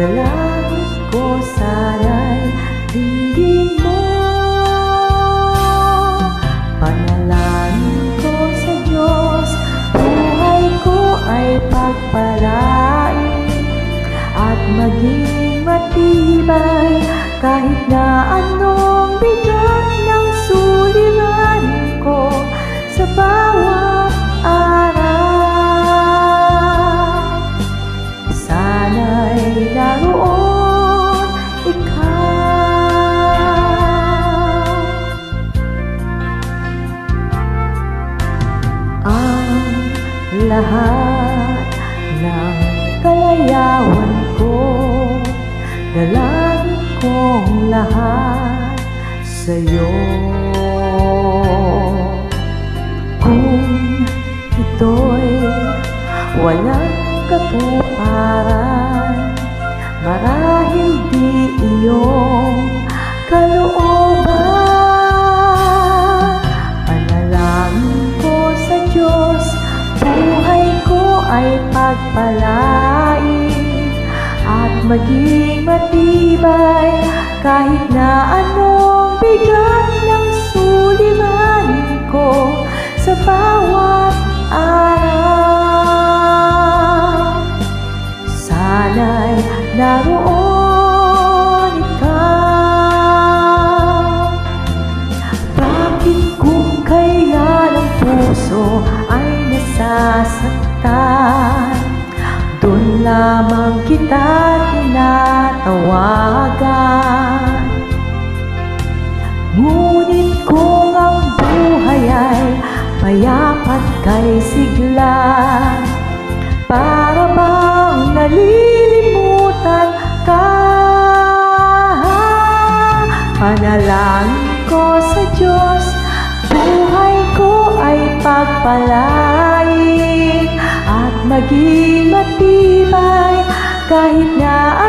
Dalangin ko sana'y dinggin mo. Panalangin ko sa Diyos, buhay ko ay pagpalain at maging matibay kahit na anong bigat ng suliranin ko sa bawat araw. Sana'y naroon ikaw. Ang lahat ng kalayawan ko, dalangin kong lahat sa'yo. Kung ito'y walang katuparan, marahil di iyong kalooban. Panalangin ko sa Diyos, buhay ko ay pagpalain at maging matibay kahit na anong bigat ng suliranin ko sa bawat araw. Sana'y naroon ikaw. Bakit kung kaya ng puso ay nasasaktan, doon lamang kita tinatawagan? Ngunit kung ang buhay ay payapat kay sigla, para bang nalilimutan ka? Panalangin ko sa Diyos, buhay ko ay pagpalain at maging matibay kahit na